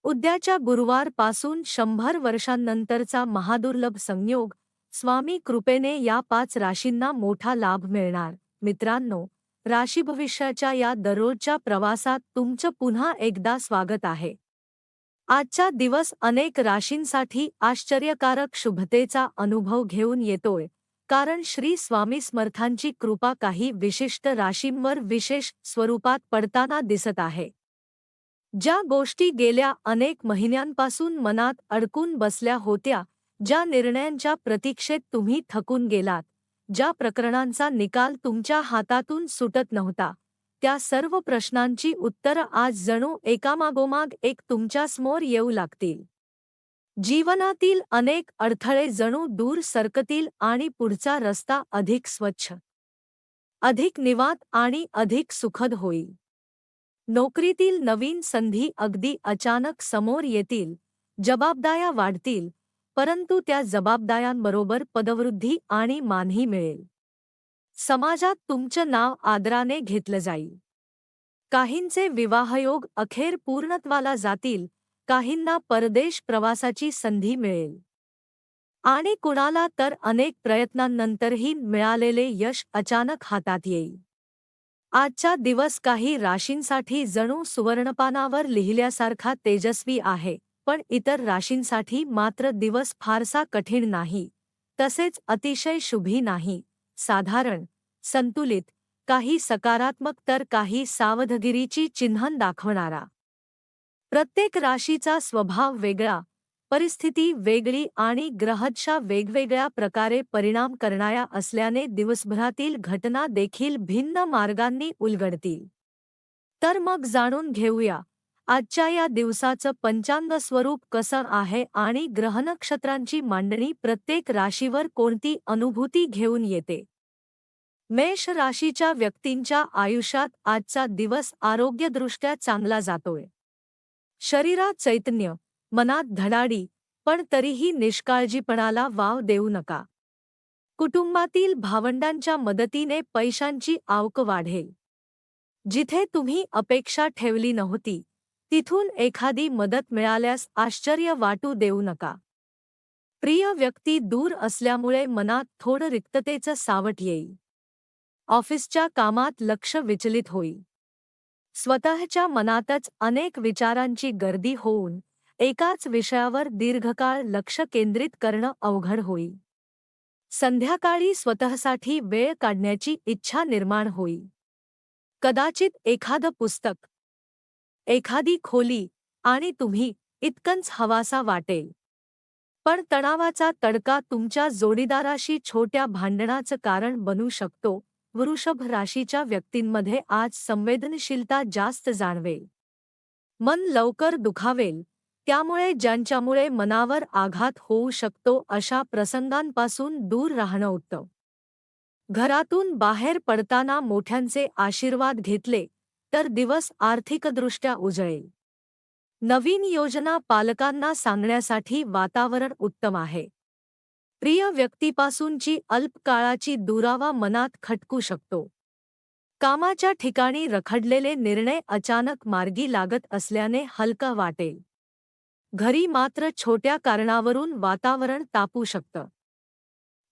उद्याच्या गुरुवारपासून 100 वर्षांनंतरचा महादुर्लभ संयोग, स्वामी कृपेने या 5 राशींना मोठा लाभ मिळणार. मित्रांनो, राशी भविष्याच्या या दररोजच्या प्रवासात तुमचं पुन्हा एकदा स्वागत आहे. आजचा दिवस अनेक राशींसाठी आश्चर्यकारक शुभतेचा अनुभव घेऊन येतोय, कारण श्री स्वामी समर्थांची कृपा काही विशिष्ट राशींवर विशेष स्वरूपात पडताना दिसत आहे. ज्या गोष्टी गेल्या अनेक महिन्यांपासून मनात अडकून बसल्या होत्या, ज्या निर्णयांच्या प्रतीक्षेत तुम्ही थकून गेलात, ज्या प्रकरणांचा निकाल तुमच्या हातातून सुटत नव्हता, त्या सर्व प्रश्नांची उत्तरं आज जणू एकामागोमाग एक तुमच्यासमोर येऊ लागतील. जीवनातील अनेक अडथळे जणू दूर सरकतील आणि पुढचा रस्ता अधिक स्वच्छ, अधिक निवांत आणि अधिक सुखद होईल. नोकरीतील नवीन संधी अगदी अचानक समोर येतील, जबाबदाऱ्या वाढतील, परंतु त्या जबाबदाऱ्यांबरोबर पदवृद्धी आणि मानही मिळेल. समाजात तुमचं नाव आदराने घेतलं जाईल. काहींचे विवाहयोग अखेर पूर्णत्वाला जातील, काहींना परदेश प्रवासाची संधी मिळेल, आणि कुणाला तर अनेक प्रयत्नांनंतरही मिळालेले यश अचानक हातात येईल. आजचा दिवस काही राशींसाठी जणू सुवर्णपानावर लिहिल्यासारखा तेजस्वी आहे, पण इतर राशींसाठी मात्र दिवस फारसा कठीण नाही, तसेच अतिशय शुभी नाही. साधारण, संतुलित, काही सकारात्मक तर काही सावधगिरीची चिन्हं दाखवणारा. प्रत्येक राशीचा स्वभाव वेगळा, परिस्थिती वेगळी आणि ग्रहदशा वेगवेगळ्या प्रकारे परिणाम करणाऱ्या असल्याने दिवसभरातील घटना देखील भिन्न मार्गांनी उलगडतील. तर मग जाणून घेऊया आजच्या या दिवसाचं पंचांग स्वरूप कसं आहे आणि ग्रहनक्षत्रांची मांडणी प्रत्येक राशीवर कोणती अनुभूती घेऊन येते. मेष राशीच्या व्यक्तींच्या आयुष्यात आजचा दिवस आरोग्यदृष्ट्या चांगला जातोय. शरीरात चैतन्य, मनात धडाडी, पण तरीही निष्काळजीपणाला वाव देऊ नका. कुटुंबातील भावंडांच्या मदतीने पैशांची आवक वाढेल. जिथे तुम्ही अपेक्षा ठेवली नव्हती, तिथून एखादी मदत मिळाल्यास आश्चर्य वाटू देऊ नका. प्रिय व्यक्ती दूर असल्यामुळे मनात थोडं रिक्ततेचं सावट येईल. ऑफिसच्या कामात लक्ष विचलित होईल. स्वतःच्या मनातच अनेक विचारांची गर्दी होऊन एकाच विषयावर दीर्घकाळ लक्ष केंद्रित करणं अवघड होईल. संध्याकाळी स्वतःसाठी वेळ काढण्याची इच्छा निर्माण होईल. कदाचित एखादं पुस्तक, एखादी खोली आणि तुम्ही इतकंच हवासा वाटेल. पण तणावाचा तडका तुमच्या जोडीदाराशी छोट्या भांडणाचं कारण बनू शकतो. वृषभ राशीच्या व्यक्तींमध्ये आज संवेदनशीलता जास्त जाणवेल. मन लवकर दुखावेल, त्यामुळे ज्यांच्यामुळे मनावर आघात होऊ शकतो अशा प्रसंगांपासून दूर राहणं उत्तम. घरातून बाहेर पडताना मोठ्यांचे आशीर्वाद घेतले तर दिवस आर्थिकदृष्ट्या उजळेल. नवीन योजना पालकांना सांगण्यासाठी वातावरण उत्तम आहे. प्रिय व्यक्तीपासूनची अल्पकाळाची दुरावा मनात खटकू शकतो. कामाच्या ठिकाणी रखडलेले निर्णय अचानक मार्गी लागत असल्याने हलकं वाटेल. घरी मात्र छोट्या कारणावरून वातावरण तापू शकतं.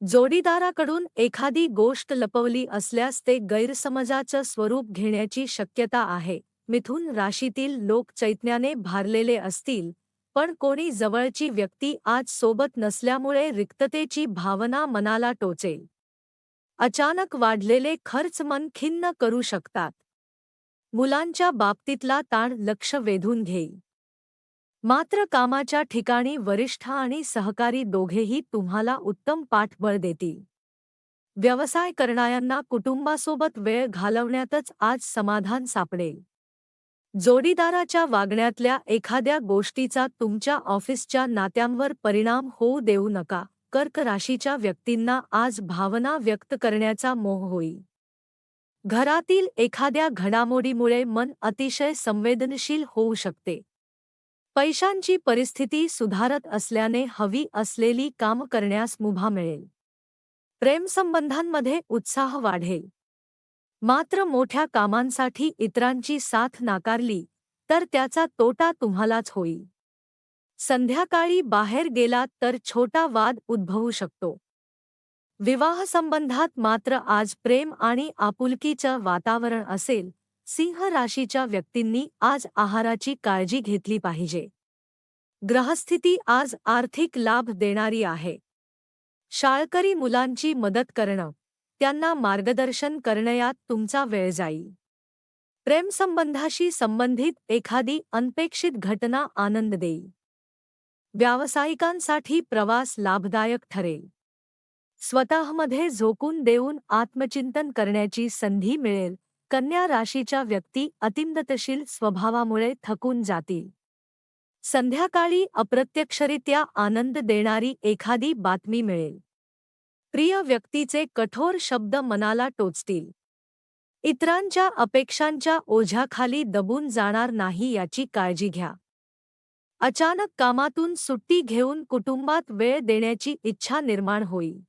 जोडीदाराकडून एखादी गोष्ट लपवली असल्यास ते गैरसमजाचं स्वरूप घेण्याची शक्यता आहे. मिथुन राशीतील लोक चैतन्याने भारलेले असतील, पण कोणी जवळची व्यक्ती आज सोबत नसल्यामुळे रिक्ततेची भावना मनाला टोचेल. अचानक वाढलेले खर्च मन खिन्न करू शकतात. मुलांच्या बाबतीतला ताण लक्ष वेधून घेईल. मात्र कामाच्या ठिकाणी वरिष्ठ आणि सहकारी दोघेही तुम्हाला उत्तम पाठबळ देतील. व्यवसाय करणाऱ्यांना कुटुंबासोबत वेळ घालवण्यातच आज समाधान सापडेल. जोडीदाराच्या वागण्यातल्या एखाद्या गोष्टीचा तुमच्या ऑफिसच्या नात्यांवर परिणाम होऊ देऊ नका. कर्क राशीच्या व्यक्तींना आज भावना व्यक्त करण्याचा मोह होईल. घरातील एखाद्या घडामोडीमुळे मन अतिशय संवेदनशील होऊ शकते. पैशांची परिस्थिती सुधारत असल्याने हवी असलेली कामं करण्यास मुभा मिळेल. प्रेमसंबंधांमध्ये उत्साह वाढेल. मात्र मोठ्या कामांसाठी इतरांची साथ नाकारली तर त्याचा तोटा तुम्हालाच होईल. संध्याकाळी बाहेर गेलात तर छोटा वाद उद्भवू शकतो. विवाह संबंधात मात्र आज प्रेम आणि आपुलकीचं वातावरण असेल. सिंह राशीच्या व्यक्तींनी आज आहाराची काळजी घेतली पाहिजे. ग्रहस्थिती आज आर्थिक लाभ देणारी आहे. शाळकरी मुलांची मदत करणं, त्यांना मार्गदर्शन करण्यात तुमचा वेळ जाईल. प्रेमसंबंधाशी संबंधित एखादी अनपेक्षित घटना आनंद देईल. व्यावसायिकांसाठी प्रवास लाभदायक ठरेल. स्वतःमध्ये झोकून देऊन आत्मचिंतन करण्याची संधी मिळेल. कन्या राशीच्या व्यक्ती अतिंदतशील स्वभावामुळे थकून जातील. संध्याकाळी अप्रत्यक्षरित्या आनंद देणारी एखादी बातमी मिळेल. प्रिय व्यक्तीचे कठोर शब्द मनाला टोचतील. इतरांच्या अपेक्षांच्या ओझ्याखाली दबून जाणार नाही याची काळजी घ्या. अचानक कामातून सुट्टी घेऊन कुटुंबात वेळ देण्याची इच्छा निर्माण होईल.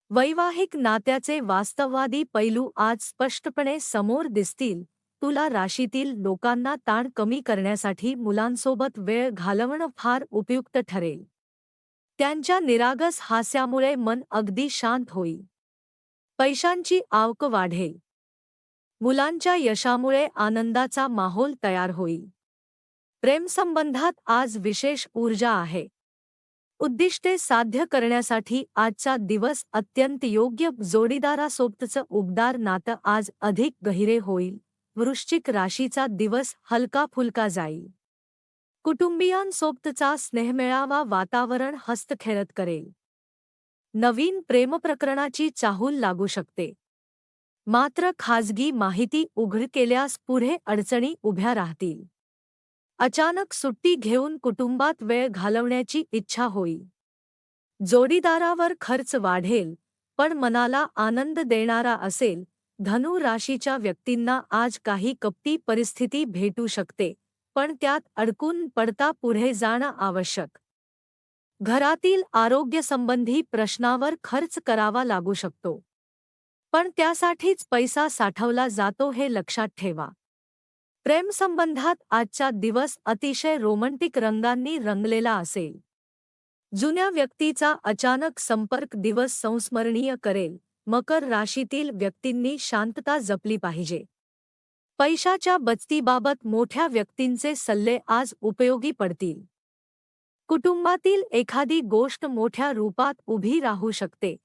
वैवाहिक नात्याचे वास्तववादी पैलू आज स्पष्टपणे समोर दिसतील. तुला राशीतील लोकांना ताण कमी करण्यासाठी मुलांसोबत वेळ घालवणं फार उपयुक्त ठरेल. त्यांच्या निरागस हास्यामुळे मन अगदी शांत होईल. पैशांची आवक वाढेल. मुलांच्या यशामुळे आनंदाचा माहोल तयार होईल. प्रेमसंबंधात आज विशेष ऊर्जा आहे. उद्दिष्टे साध्य करण्यासाठी आजचा दिवस अत्यंत योग्य. जोडीदारासोबतचं उबदार नातं आज अधिक गहिरे होईल. वृश्चिक राशीचा दिवस हलका फुलका जाईल. कुटुंबियांसोबतचा स्नेहमेळावा वातावरण हस्तखेळत करेल. नवीन प्रेमप्रकरणाची चाहूल लागू शकते. मात्र खाजगी माहिती उघड केल्यास पुढे अडचणी उभ्या राहतील. अचानक सुट्टी घेऊन कुटुंबात वेळ घालवण्याची इच्छा होईल. जोडीदारावर खर्च वाढेल, पण मनाला आनंद देणारा असेल. धनु राशीच्या व्यक्तींना आज काही कपटी परिस्थिती भेटू शकते, पण त्यात अडकून पडता पुढे जाणं आवश्यक. घरातील आरोग्यसंबंधी प्रश्नावर खर्च करावा लागू शकतो, पण त्यासाठीच पैसा साठवला जातो हे लक्षात ठेवा. प्रेमसंबंधात आजचा दिवस अतिशय रोमँटिक रंगांनी रंगलेला असेल. जुन्या व्यक्तीचा अचानक संपर्क दिवस संस्मरणीय करेल. मकर राशीतील व्यक्तींनी शांतता जपली पाहिजे. पैशाच्या बचतीबाबत मोठ्या व्यक्तींचे सल्ले आज उपयोगी पडतील. कुटुंबातील एखादी गोष्ट मोठ्या रूपात उभी राहू शकते,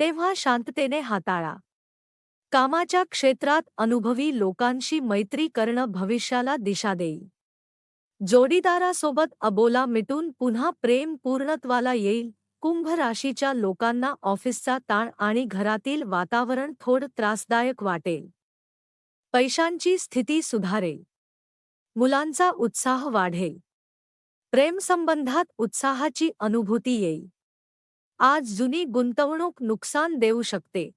तेव्हा शांततेने हाताळा. कामाच्या क्षेत्रात अनुभवी लोकांशी मैत्री करणं भविष्याला दिशा देईल. जोडीदारासोबत अबोला मिटून पुन्हा प्रेम पूर्णत्वाला येईल. कुंभ राशीच्या लोकांना ऑफिसचा ताण आणि घरातील वातावरण थोडं त्रासदायक वाटेल. पैशांची स्थिती सुधारेल. मुलांचा उत्साह वाढेल. प्रेमसंबंधात उत्साहाची अनुभूती येईल. आज जुनी गुंतवणूक नुकसान देऊ शकते.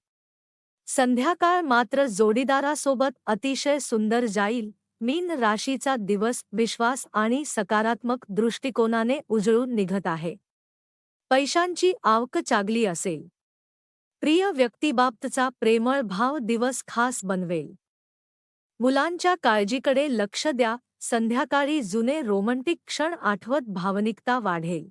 संध्याकाळ मात्र जोडीदारासोबत अतिशय सुंदर जाईल. मीन राशीचा दिवस विश्वास आणि सकारात्मक दृष्टिकोनाने उजळून निघत आहे. पैशांची आवक चांगली असेल. प्रिय व्यक्तीबाबतचा प्रेमळ भाव दिवस खास बनवेल. मुलांच्या काळजीकडे लक्ष द्या. संध्याकाळी जुने रोमँटिक क्षण आठवत भावनिकता वाढेल.